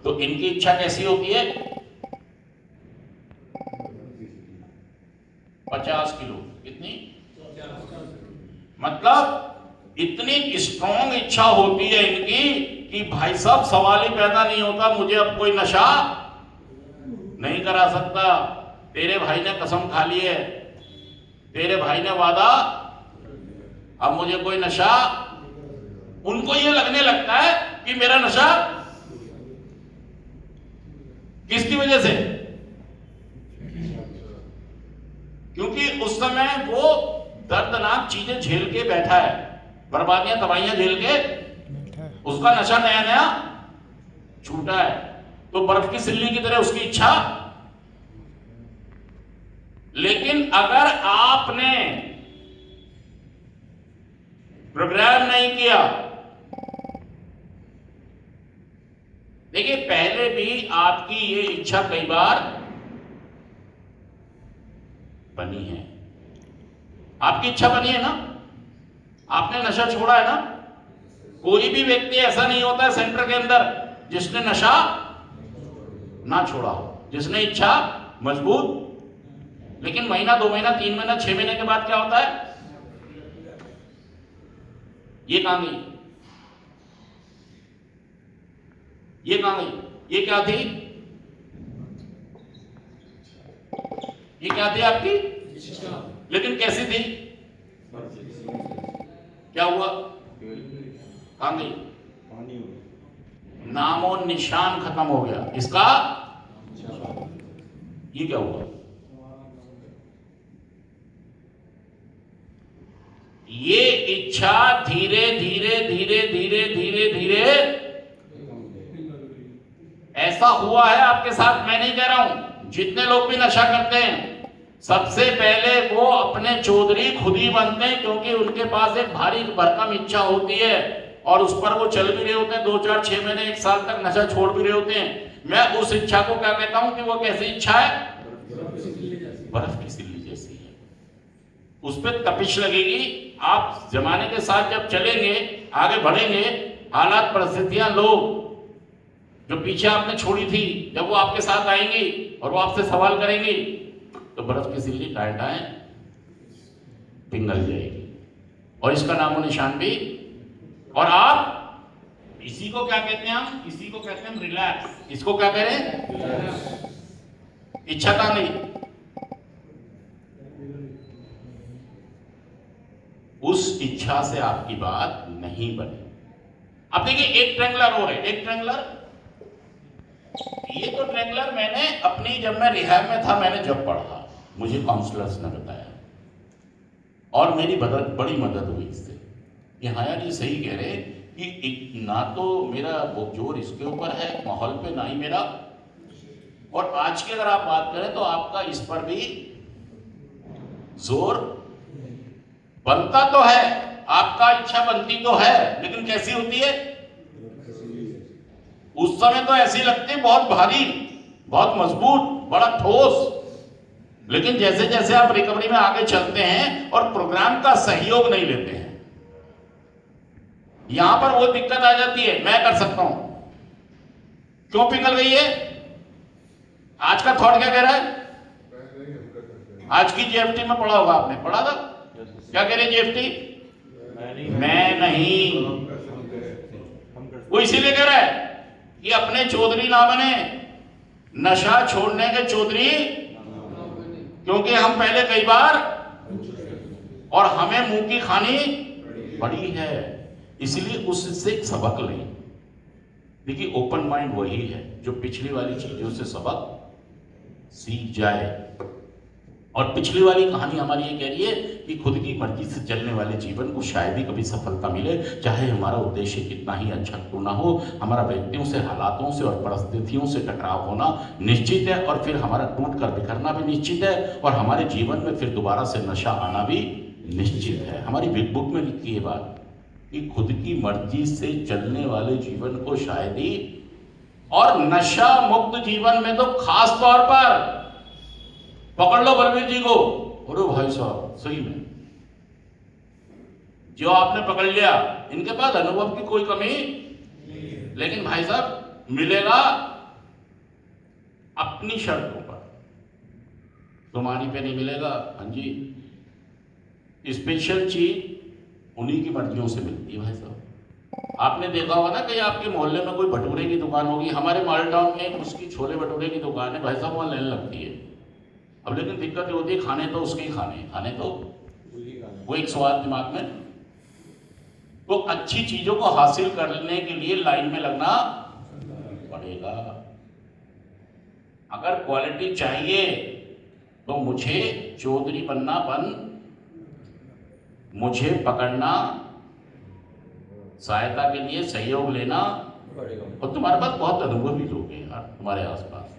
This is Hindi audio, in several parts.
तो इनकी इच्छा कैसी होती है? 50 किलो। कितनी? मतलब इतनी स्ट्रॉन्ग इच्छा होती है इनकी कि भाई साहब सवाल ही पैदा नहीं होता, मुझे अब कोई नशा नहीं करा सकता। तेरे भाई ने कसम खा ली है, तेरे भाई ने वादा, अब मुझे कोई नशा। उनको ये लगने लगता है कि मेरा नशा किसकी वजह से? क्योंकि उस समय वो दर्दनाक चीजें झेल के बैठा है, बर्बादियां तबाहियां झेल के, उसका नशा नया नया छूटा है। तो बर्फ की सिल्ली की तरह उसकी इच्छा। लेकिन अगर आपने प्रोग्राम नहीं किया, देखिए पहले भी आपकी ये इच्छा कई बार बनी है, आपकी इच्छा बनी है ना, आपने नशा छोड़ा है ना। कोई भी व्यक्ति ऐसा नहीं होता है सेंटर के अंदर जिसने नशा ना छोड़ा हो, जिसने इच्छा मजबूत। लेकिन महीना, 2 महीना, 3 महीना, 6 महीने के बाद क्या होता है? ये कहां गई, ये कहां गई? ये क्या थी? ये क्या थी आपकी? लेकिन कैसी थी? क्या हुआ? कहां गई? नामो निशान खत्म हो गया इसका। ये क्या हुआ? ये इच्छा धीरे धीरे धीरे धीरे धीरे धीरे ऐसा हुआ है आपके साथ। मैं नहीं कह रहा हूं, जितने लोग भी नशा करते हैं सबसे पहले वो अपने चौधरी खुद ही बनते हैं, क्योंकि उनके पास एक भारी भरकम इच्छा होती है और उस पर वो चल भी रहे होते हैं 2, 4, 6 महीने, 1 साल तक नशा छोड़ भी रहे होते हैं। मैं उस इच्छा को क्या कहता हूं कि वो कैसी इच्छा है? बर्फ की सिल्ली जैसी है। उस पर तपिश लगेगी। आप जमाने के साथ जब चलेंगे, आगे बढ़ेंगे, हालात, परिस्थितियां, लोग जो पीछे आपने छोड़ी थी, जब वो आपके साथ आएंगी और वो आपसे सवाल करेंगी, तो बर्फ की सिल्ली टाएं पिघल जाएगी और इसका नामो निशान भी। और आप इसी को क्या कहते हैं? हम इसी को कहते हैं रिलैक्स। इसको क्या करें? इच्छा का नहीं, उस इच्छा से आपकी बात नहीं बनी। अब देखिए एक ट्रेंगलर और है, एक ट्रेंगलर। ये तो ट्रेंगलर मैंने अपनी, जब मैं रिहैब में था, मैंने जब पढ़ा, मुझे काउंसलर्स ने बताया और मेरी बड़ी मदद हुई इससे कि हाँ यार ये सही कह रहे कि ना तो मेरा वो जोर इसके ऊपर है माहौल पे, ना ही मेरा। और आज की अगर आप बात करें तो आपका इस पर भी जोर बनता तो है, आपका इच्छा बनती तो है, लेकिन कैसी होती है? उस समय तो ऐसी लगती है बहुत भारी, बहुत मजबूत, बड़ा ठोस। लेकिन जैसे जैसे आप रिकवरी में आगे चलते हैं और प्रोग्राम का सहयोग नहीं लेते हैं, यहां पर वो दिक्कत आ जाती है। मैं कर सकता हूं, क्यों पिघल गई है? आज का थॉट क्या कह रहा है? आज की जीएफटी में पढ़ा होगा आपने, पढ़ा था? क्या कह रहे हैं जीएफटी? मैं नहीं। वो इसीलिए कह रहा है कि अपने चौधरी ना बने, नशा छोड़ने के चौधरी, क्योंकि हम पहले कई बार और हमें मुंह की खानी पड़ी है, इसलिए उससे एक सबक लें। देखिए ओपन माइंड वही है जो पिछली वाली चीजों से सबक सीख जाए। और पिछली वाली कहानी हमारी ये कह रही है कि खुद की मर्जी से चलने वाले जीवन को शायद ही कभी सफलता मिले, चाहे हमारा उद्देश्य कितना ही अच्छा क्यों ना हो। हमारा व्यक्तियों से, हालातों से और परिस्थितियों से टकराव होना निश्चित है, और फिर हमारा टूट कर बिखरना भी निश्चित है, और हमारे जीवन में फिर दोबारा से नशा आना भी निश्चित है। हमारी बिग बुक में लिखी है बात कि खुद की मर्जी से चलने वाले जीवन को शायद ही, और नशा मुक्त जीवन में तो खास तौर पर पकड़ लो बलबीर जी को। अरे भाई साहब सही में जो आपने पकड़ लिया, इनके पास अनुभव की कोई कमी, लेकिन भाई साहब मिलेगा अपनी शर्तों पर, तुम्हारी पे नहीं मिलेगा। हाँ जी, स्पेशल चीज उन्हीं की मर्जियों से मिलती है भाई साहब। आपने देखा होगा ना कि आपके मोहल्ले में कोई भटूरे की दुकान होगी, हमारे माल टाउन में उसकी छोले भटूरे की दुकान है भाई साहब, वहाँ लाइन लगती है। अब लेकिन दिक्कत ये होती है, खाने तो उसके ही खाने तो वो एक स्वाद दिमाग में। तो अच्छी चीजों को हासिल करने के लिए लाइन में लगना पड़ेगा। अगर क्वालिटी चाहिए तो मुझे चौधरी बनना बंद, मुझे पकड़ना, सहायता के लिए सहयोग लेना पड़ेगा। और तुम्हारे पास बहुत अनुभवी लोग हैं यार तुम्हारे आसपास।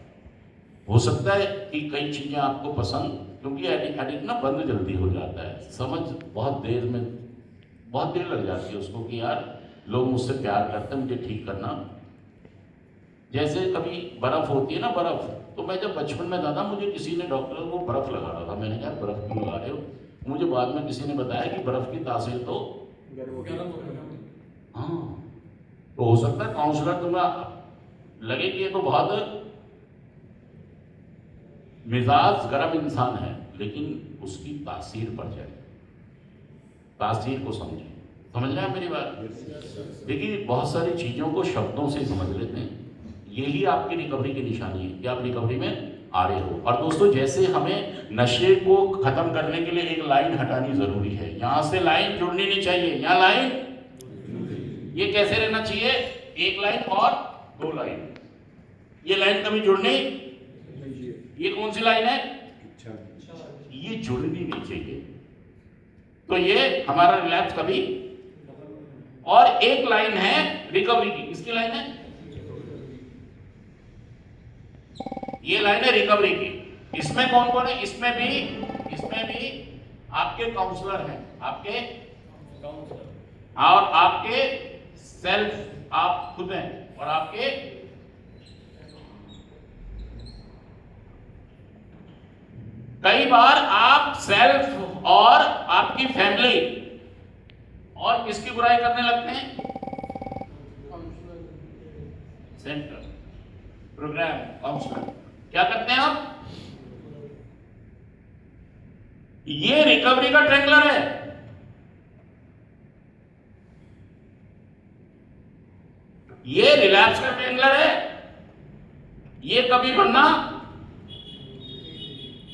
हो सकता है कि कई चीजें आपको पसंद, क्योंकि एडिक्ट ना बंद जल्दी हो जाता है, समझ बहुत देर लग जाती है उसको कि यार लोग मुझसे प्यार करते हैं, मुझे ठीक करना। जैसे कभी बर्फ होती है ना, बर्फ, तो मैं जब बचपन में था, मुझे किसी ने, डॉक्टर को बर्फ लगा रहा था, मैंने कहा बर्फ क्यों लगा रहे हो? मुझे बाद में किसी ने बताया कि बर्फ की तासीर तो हाँ, तो हो सकता है काउंसलर तुम्हें लगे कि ये तो बहुत मिजाज गर्म इंसान है, लेकिन उसकी तासीर पड़ जाए, तासीर को समझे। समझ रहे हैं मेरी बात? देखिए, बहुत सारी चीजों को शब्दों से समझ लेते हैं, यही आपकी रिकवरी की निशानी है कि आप रिकवरी में आ रहे हो। और दोस्तों, जैसे हमें नशे को खत्म करने के लिए एक लाइन हटानी जरूरी है, यहां से लाइन जुड़नी नहीं चाहिए, यहाँ लाइन, ये कैसे रहना चाहिए? एक लाइन और दो लाइन, ये लाइन कभी जुड़नी, ये कौन सी लाइन है? ये जुड़नी नहीं चाहिए, तो ये हमारा रिलैप्स कभी। और एक लाइन है रिकवरी की, किसकी लाइन है? ये लाइन है रिकवरी की। इसमें कौन कौन है? इसमें भी आपके काउंसलर हैं, आपके काउंसलर और आपके सेल्फ, आप खुद हैं, और आपके कई बार आप सेल्फ और आपकी फैमिली और किसकी बुराई करने लगते हैं? सेंटर प्रोग्राम काउंसलर क्या करते हैं आप? ये रिकवरी का ट्रेंगलर है। ये रिलैप्स का ट्रेंगलर है। ये कभी बनना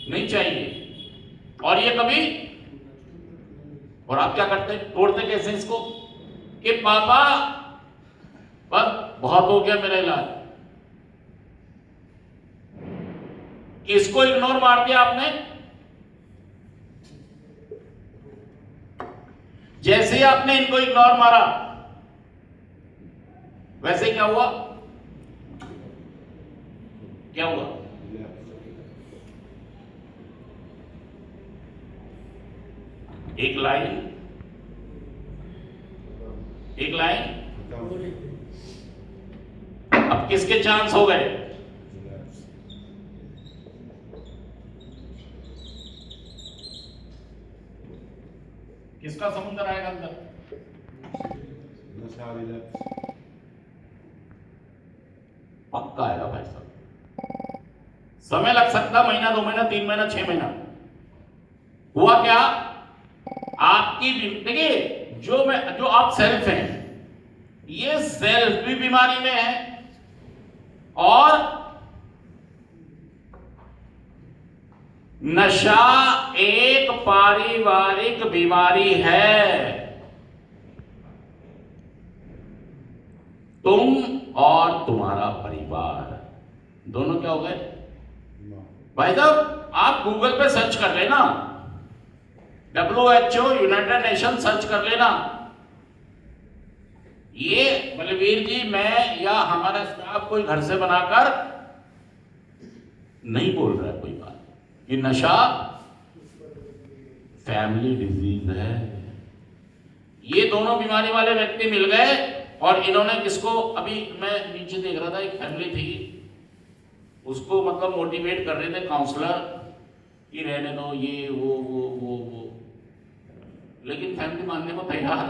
नहीं चाहिए, और ये कभी, और आप क्या करते हैं? तोड़ते कैसे इसको कि पापा बस बहुत हो गया मेरा इलाज, इसको इग्नोर मार दिया आपने। जैसे ही आपने इनको इग्नोर मारा, वैसे क्या हुआ? क्या हुआ? एक लाइन, एक लाइन। अब किसके चांस हो गए? किसका समुद्र आएगा अंदर? पक्का आएगा भाई साहब। समय लग सकता, महीना, 2 महीना, 3 महीना, 6 महीना। हुआ क्या? आपकी, देखिए, जो आप सेल्फ हैं, ये सेल्फ भी बीमारी में है, और नशा एक पारिवारिक बीमारी है। तुम और तुम्हारा परिवार दोनों क्या हो गए भाई साहब? आप गूगल पे सर्च कर लेना, WHO, यूनाइटेड नेशन सर्च कर लेना। ये बलवीर जी, मैं या हमारा स्टाफ कोई घर से बनाकर नहीं बोल रहा है कोई बात, कि नशा फैमिली डिजीज है। ये दोनों बीमारी वाले व्यक्ति मिल गए, और इन्होंने किसको, अभी मैं नीचे देख रहा था, एक फैमिली थी, उसको मतलब मोटिवेट कर रहे थे काउंसलर कि रहने दो, ये वो, लेकिन फैमिली मानने को तैयार